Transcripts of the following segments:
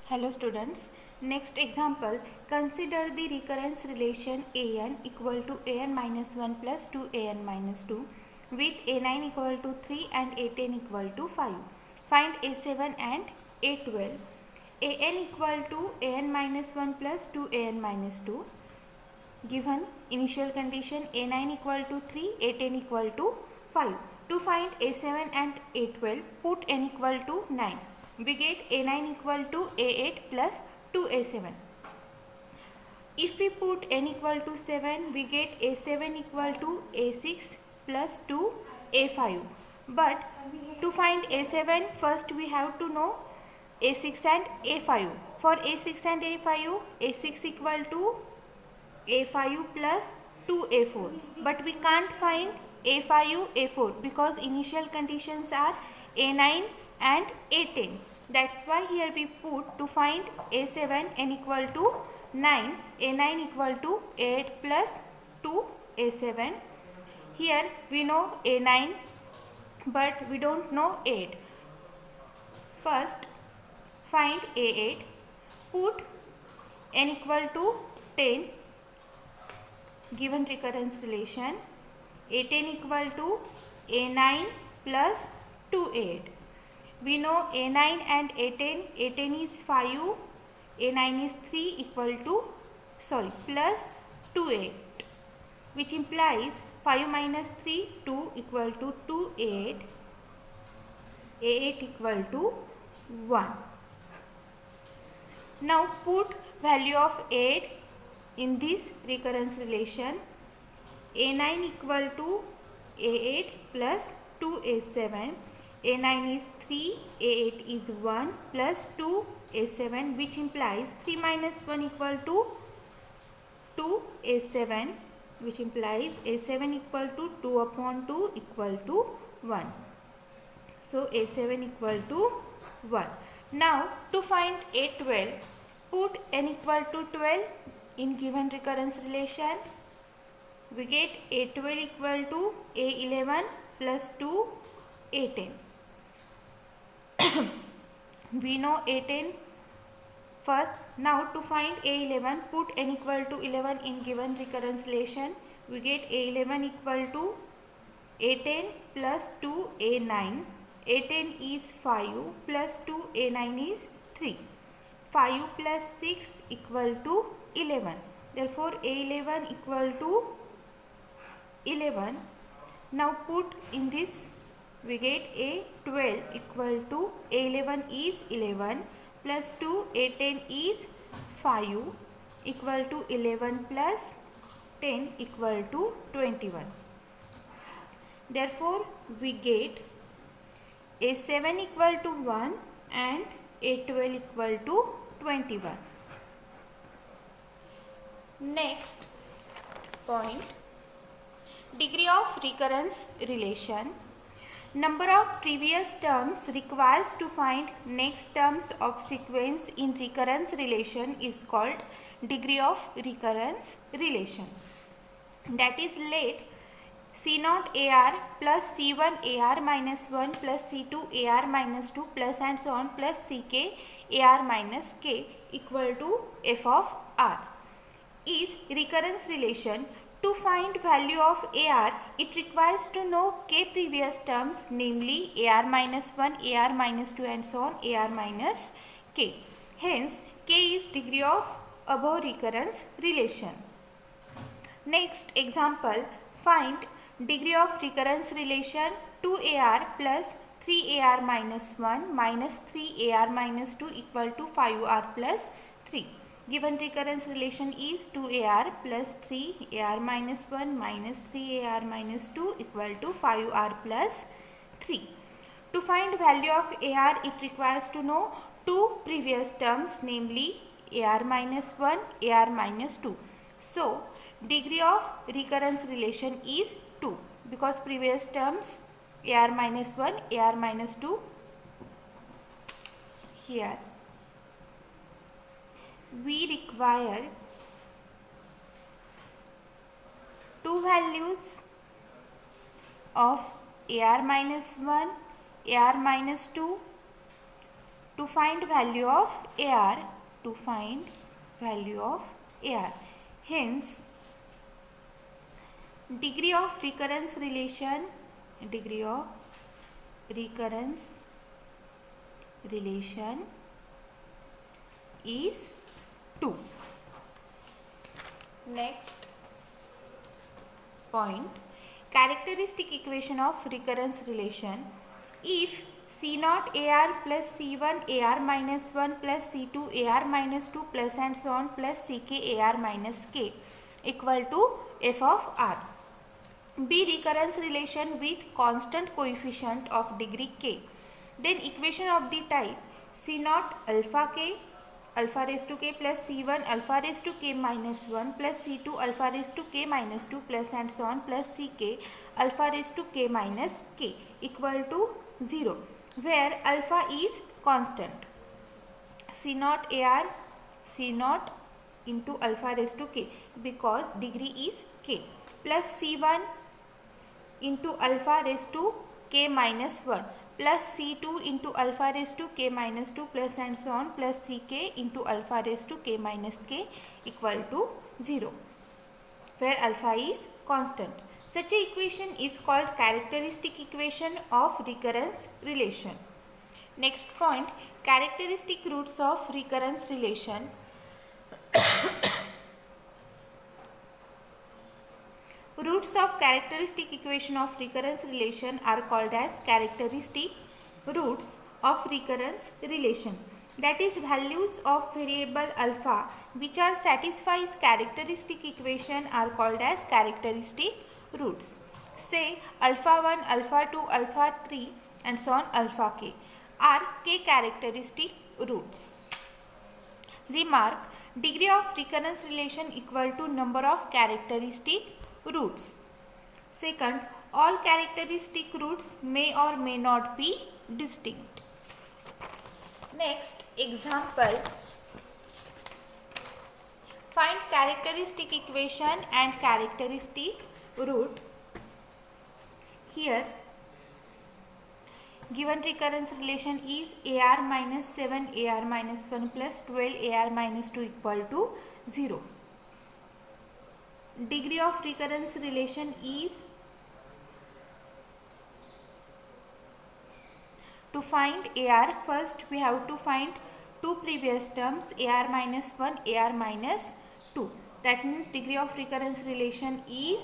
Hello students. Next example, consider the recurrence relation an equal to an minus 1 plus 2an minus 2 with a9 equal to 3 and a10 equal to 5. Find a7 and a12. An equal to an minus 1 plus 2an minus 2. Given initial condition a9 equal to 3, a10 equal to 5. To find a7 and a12, put n equal to 9. We get a9 equal to a8 plus 2a7. If we put n equal to 7, we get a7 equal to a6 plus 2a5. But to find a7, first we have to know a6 and a5. For a6 and a5, a6 equal to a5 plus 2a4. But we can't find a5, a4 because initial conditions are a9 and a10. That's why here we put to find a7 n equal to 9, a9 equal to 8 plus 2a7. Here we know a9 but we don't know 8. First find a8, put n equal to 10. Given recurrence relation, a10 equal to a9 plus 2a8. We know a9 and a10, a10 is 5, a9 is 3 equal to, plus 2a8, which implies 5 minus 3, 2 equal to 2a8, a8 equal to 1. Now put value of 8 in this recurrence relation. a9 equal to a8 plus 2a7. a9 is 3, a8 is 1 plus 2a7, which implies 3 minus 1 equal to 2a7, which implies a7 equal to 2 upon 2 equal to 1. So a7 equal to 1. Now to find a12, put n equal to 12 in given recurrence relation. We get a12 equal to a11 plus 2 a10. We know a10 first. Now to find a11, put n equal to 11 in given recurrence relation. We get a11 equal to a10 plus 2 a9. a10 is 5 plus 2 a9 is 3. 5 plus 6 equal to 11. Therefore a11 equal to 11. Now put in this, we get a12 equal to a11 is 11 plus 2 a10 is 5 equal to 11 plus 10 equal to 21. Therefore we get a7 equal to 1 and a12 equal to 21. Next point, degree of recurrence relation. Number of previous terms requires to find next terms of sequence in recurrence relation is called degree of recurrence relation. That is, let C0 AR plus C1 AR minus 1 plus C2 AR minus 2 plus and so on plus CK AR minus K equal to f of R is recurrence relation. To find value of AR, it requires to know k previous terms, namely AR minus 1, AR minus 2 and so on, AR minus K. Hence, K is degree of above recurrence relation. Next example, find degree of recurrence relation 2AR plus 3AR minus 1 minus 3AR minus 2 equal to 5R plus 3. Given recurrence relation is 2AR plus 3AR minus 1 minus 3AR minus 2 equal to 5R plus 3. To find value of AR, it requires to know two previous terms, namely AR minus 1, AR minus 2. So, degree of recurrence relation is 2 because previous terms AR minus 1, AR minus 2 here. We require two values of AR minus 1, AR minus 2 to find value of AR, to find value of AR. Hence, degree of recurrence relation, degree of recurrence relation is 2. Next point, characteristic equation of recurrence relation. If C naught AR plus C1 AR minus 1 plus C2 AR minus 2 plus and so on plus CK AR minus K equal to f of R be recurrence relation with constant coefficient of degree k, then equation of the type C naught alpha k alpha raised to k plus C1 alpha raised to k minus 1 plus C2 alpha raised to k minus 2 plus and so on plus Ck alpha raised to k minus k equal to 0, where alpha is constant. C naught AR C naught into alpha raised to k because degree is k plus C1 into alpha raised to k minus 1 plus C2 into alpha raised to k minus 2 plus and so on plus Ck into alpha raised to k minus k equal to 0, where alpha is constant. Such a equation is called characteristic equation of recurrence relation. Next point, characteristic roots of recurrence relation. Roots of characteristic equation of recurrence relation are called as characteristic roots of recurrence relation. That is, values of variable alpha which are satisfies characteristic equation are called as characteristic roots. Say alpha 1, alpha 2, alpha 3 and so on alpha k are k characteristic roots. Remark, degree of recurrence relation equal to number of characteristic roots. Second, all characteristic roots may or may not be distinct. Next example, find characteristic equation and characteristic root. Here given recurrence relation is AR minus 7 AR minus 1 plus 12 AR minus 2 equal to 0. Degree of recurrence relation is, to find AR first we have to find two previous terms AR minus 1 AR minus 2. That means degree of recurrence relation is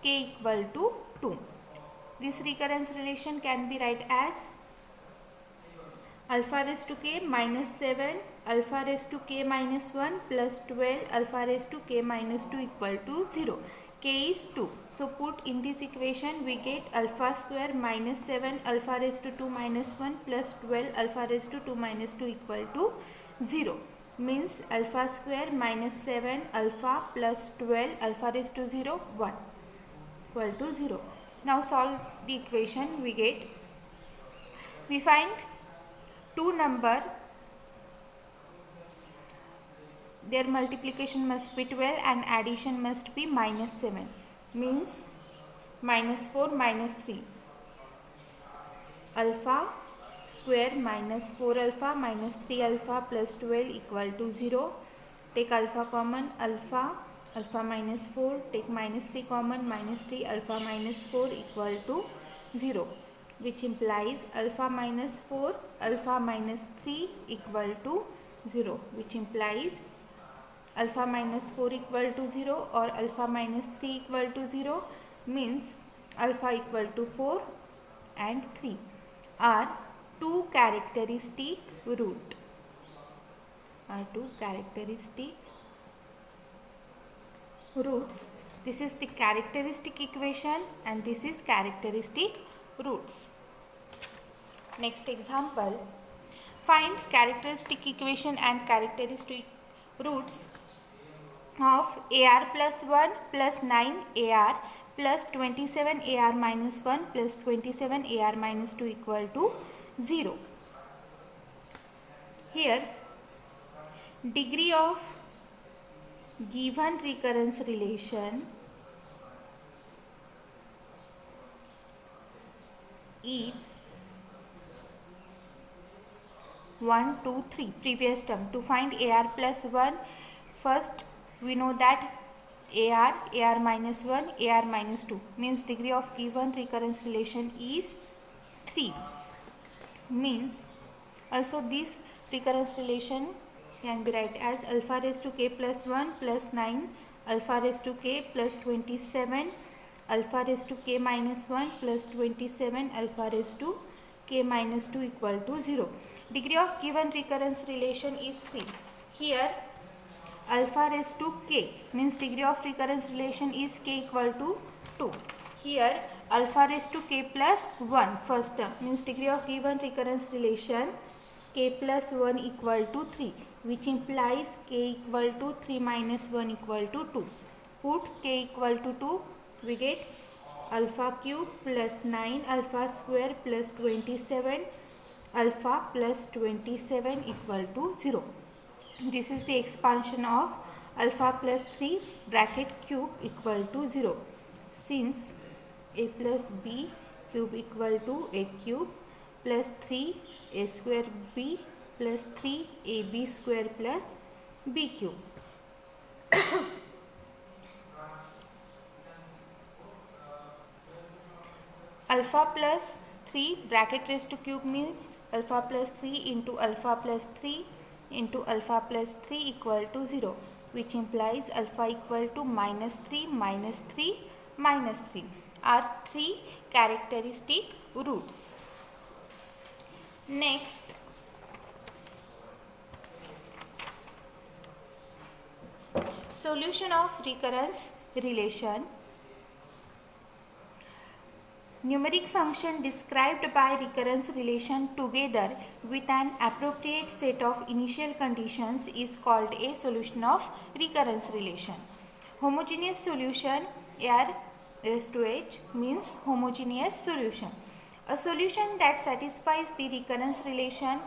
k equal to 2. This recurrence relation can be write as alpha raised to k minus 7 alpha raised to k minus 1 plus 12 alpha raised to k minus 2 equal to 0. K is 2. So put in this equation we get alpha square minus 7 alpha raised to 2 minus 1 plus 12 alpha raised to 2 minus 2 equal to 0. Means alpha square minus 7 alpha plus 12 alpha raised to 0 1 equal to 0. Now solve the equation. We find two number, their multiplication must be 12 and addition must be minus 7, means minus 4 minus 3. Alpha square minus 4 alpha minus 3 alpha plus 12 equal to 0. Take alpha common, alpha minus 4, take minus 3 common, minus 3 alpha minus 4 equal to 0, which implies alpha minus 4 alpha minus 3 equal to 0, which implies alpha minus 4 equal to 0 or alpha minus 3 equal to 0, means alpha equal to 4 and 3 are two characteristic root, roots. This is the characteristic equation and this is characteristic roots. Next example, find characteristic equation and characteristic roots of AR plus 1 plus 9 AR plus 27 AR minus 1 plus 27 AR minus 2 equal to 0. Here degree of given recurrence relation is 1, 2, 3. Previous term. To find AR plus 1, first we know that AR minus 1, AR minus 2 means degree of given recurrence relation is 3. Means also this recurrence relation can be written as alpha raised to k plus 1 plus 9, alpha raised to k plus 27, alpha raised to k minus 1 plus 27, alpha raised to k minus 2 equal to 0. Degree of given recurrence relation is 3. Here alpha raised to k means degree of recurrence relation is k equal to 2. Here alpha raised to k plus 1 first term means degree of given recurrence relation k plus 1 equal to 3, which implies k equal to 3 minus 1 equal to 2. Put k equal to 2, we get alpha cube plus 9 alpha square plus 27 alpha plus 27 equal to 0. This is the expansion of alpha plus 3 bracket cube equal to 0. Since a plus b cube equal to a cube plus 3 a square b plus 3 ab square plus b cube. Alpha plus 3 bracket raised to cube means alpha plus 3 into alpha plus 3 into alpha plus 3 equal to 0, which implies alpha equal to minus 3 minus 3 minus 3 are 3 characteristic roots. Next, solution of recurrence relation. Numeric function described by recurrence relation together with an appropriate set of initial conditions is called a solution of recurrence relation. Homogeneous solution R raised to H means homogeneous solution. A solution that satisfies the recurrence relation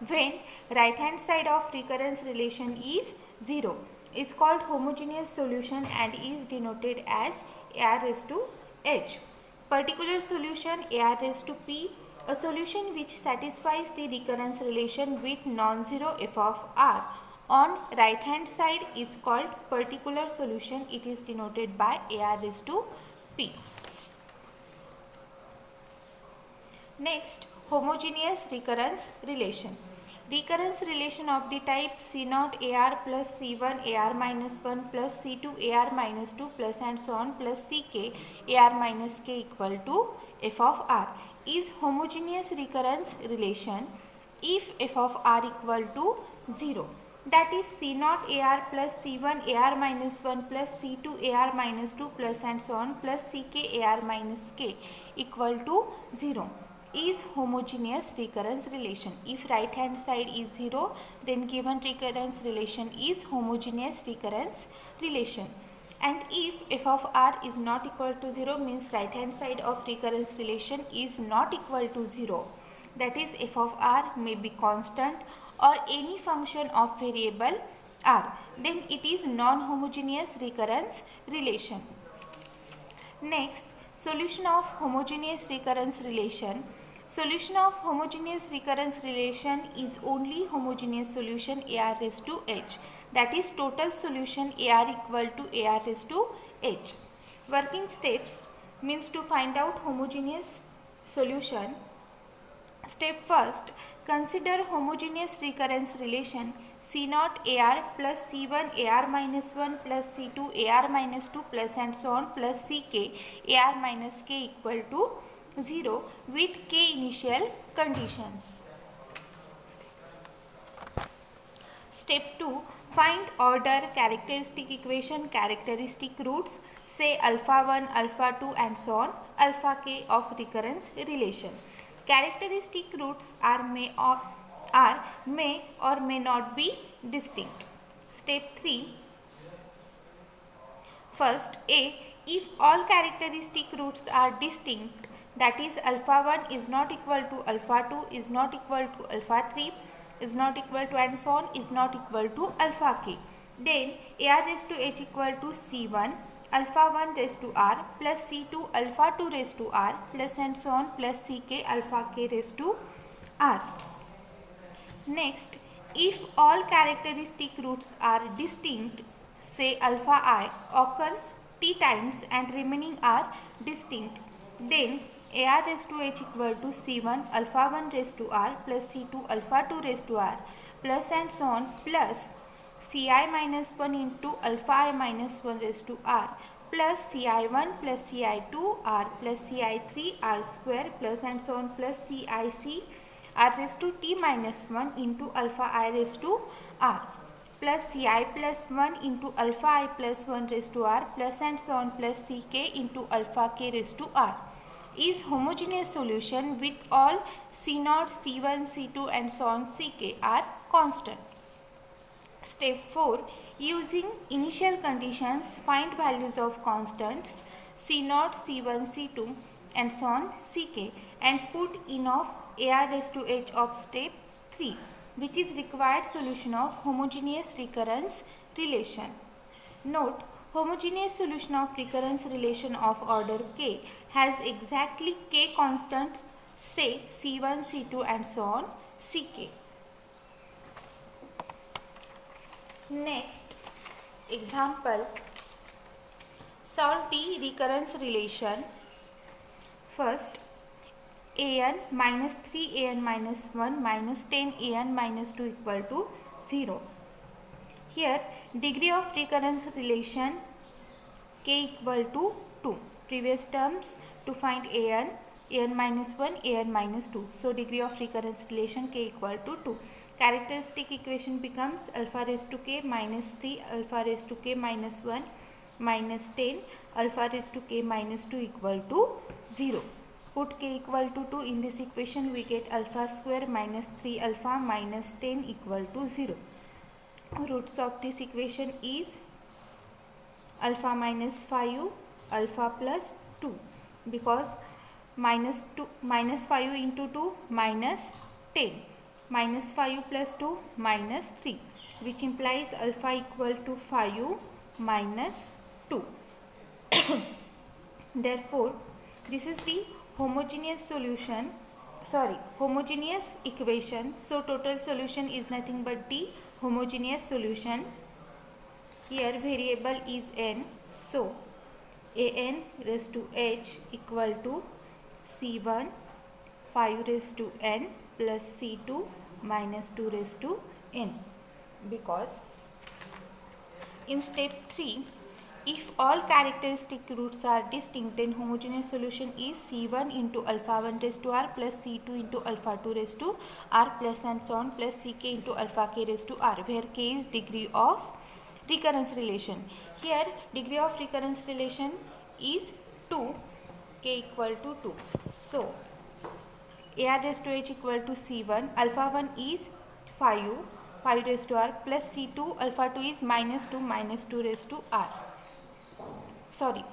when right hand side of recurrence relation is 0 is called homogeneous solution and is denoted as R raised to H. Particular solution AR raised to P, a solution which satisfies the recurrence relation with non-zero f of R on right hand side is called particular solution. It is denoted by AR raised to P. Next, homogeneous recurrence relation. Recurrence relation of the type C0 AR plus C1 AR minus 1 plus C2 AR minus 2 plus and so on plus CK AR minus K equal to f of R is homogeneous recurrence relation if f of R equal to 0. That is C0 AR plus C1 AR minus 1 plus C2 AR minus 2 plus and so on plus CK AR minus K equal to 0. Is homogeneous recurrence relation. If right hand side is 0, then given recurrence relation is homogeneous recurrence relation. And if f of R is not equal to 0 means right hand side of recurrence relation is not equal to 0. That is f of R may be constant or any function of variable R. Then it is non-homogeneous recurrence relation. Next, solution of homogeneous recurrence relation. Solution of homogeneous recurrence relation is only homogeneous solution AR raised to H. That is total solution AR equal to AR raised to H. Working steps means to find out homogeneous solution. Step first, consider homogeneous recurrence relation C0 AR plus C1 AR minus 1 plus C2 AR minus 2 plus and so on plus CK AR minus K equal to 0 with K initial conditions. Step 2, find order characteristic equation characteristic roots say alpha 1, alpha 2 and so on alpha k of recurrence relation. Characteristic roots are may or may not be distinct. Step 3, first A, if all characteristic roots are distinct, that is alpha 1 is not equal to alpha 2 is not equal to alpha 3 is not equal to and so on is not equal to alpha k, then AR raised to H equal to C1 alpha 1 raised to R plus C2 alpha 2 raised to R plus and so on plus CK alpha k raised to R. Next, if all characteristic roots are distinct, say alpha I occurs t times and remaining are distinct, then ar raised to h equal to c1 alpha 1 raised to r plus c2 alpha 2 raised to r plus and so on plus ci minus 1 into alpha I minus 1 raised to r plus ci1 plus ci2 r plus ci3 r square plus and so on plus cic r raised to t minus 1 into alpha I raised to r plus ci plus 1 into alpha I plus 1 raised to r plus and so on plus ck into alpha k raised to r is homogeneous solution with all c0, c1, c2 and so on ck are constant. Step 4. Using initial conditions, find values of constants c0, c1, c2 and so on ck and put in of ar raised to h of step 3, which is required solution of homogeneous recurrence relation. Note, homogeneous solution of recurrence relation of order k has exactly k constants, say c1, c2 and so on ck. Next example, solve the recurrence relation. First, an minus 3an minus 1 minus 10an minus 2 equal to 0. Here degree of recurrence relation k equal to 2. Previous terms to find an minus 1, an minus 2. So degree of recurrence relation k equal to 2. Characteristic equation becomes alpha raised to k minus 3 alpha raised to k minus 1 minus 10 alpha raised to k minus 2 equal to 0. Put k equal to 2 in this equation, we get alpha square minus 3 alpha minus 10 equal to 0. Roots of this equation is alpha minus 5 alpha plus 2, because minus 5 into 2 minus 10 minus 5 plus 2 minus 3, which implies alpha equal to 5 minus 2. Therefore, this is the homogeneous equation. So total solution is nothing but the homogeneous solution. Here variable is n, so an raised to h equal to c1 5 raised to n plus c2 minus 2 raised to n, because in step 3, if all characteristic roots are distinct, then homogeneous solution is c1 into alpha 1 raised to r plus c2 into alpha 2 raised to r plus and so on plus ck into alpha k raised to r, where k is degree of recurrence relation. Here degree of recurrence relation is 2, k equal to 2. So ar raised to h equal to c1 alpha 1 is 5 raised to r plus c2 alpha 2 is minus 2 raised to r. Sorry,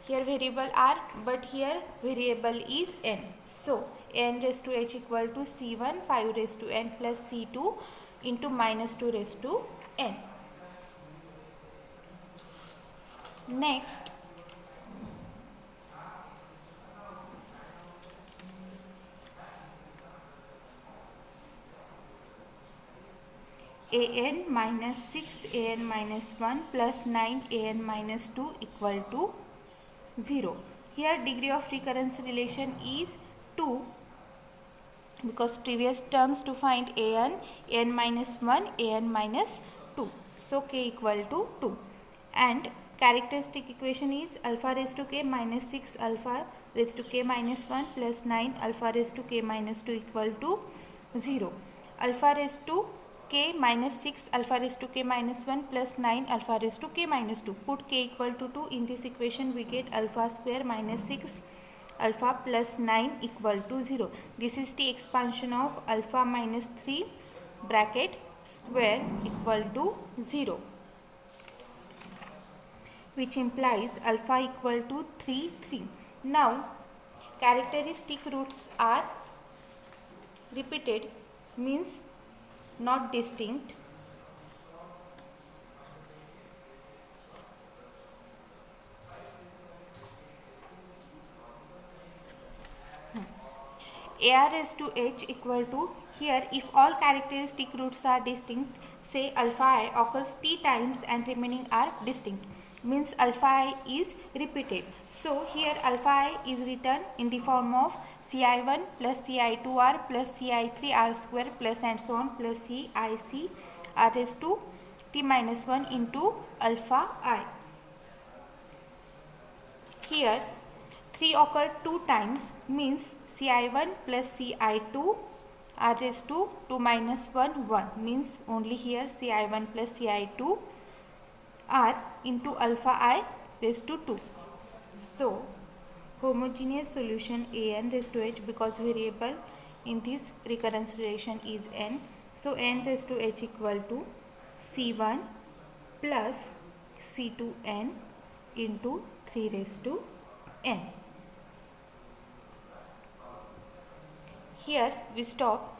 here variable r, but here variable is n. So n raised to h equal to c1 5 raised to n plus c2 into minus 2 raised to n. Next, an minus 6 an minus 1 plus 9 an minus 2 equal to 0. Here degree of recurrence relation is 2, because previous terms to find an minus 1 an minus 2, so k equal to 2, and characteristic equation is alpha raised to k minus 6 alpha raised to k minus 1 plus 9 alpha raised to k minus 2 equal to 0. Alpha raised to k minus 6 alpha raised to k minus 1 plus 9 alpha raised to k minus 2. Put k equal to 2 in this equation, we get alpha square minus 6 alpha plus 9 equal to 0. This is the expansion of alpha minus 3 bracket square equal to 0, which implies alpha equal to 3. Now characteristic roots are repeated, means not distinct. AR raised to H equal to, here if all characteristic roots are distinct, say alpha I occurs t times and remaining are distinct, means alpha I is repeated. So here alpha I is written in the form of Ci1 plus Ci2r plus Ci3r square plus and so on plus Cic r raised to t minus 1 into alpha I. Here 3 occurred 2 times, means Ci1 plus Ci2 r raised to 2 minus 1 1, means only here Ci1 plus Ci2 r into alpha I raised to 2. So homogeneous solution an raised to h, because variable in this recurrence relation is n. So n raised to h equal to c1 plus c2n into 3 raised to n. Here we stop.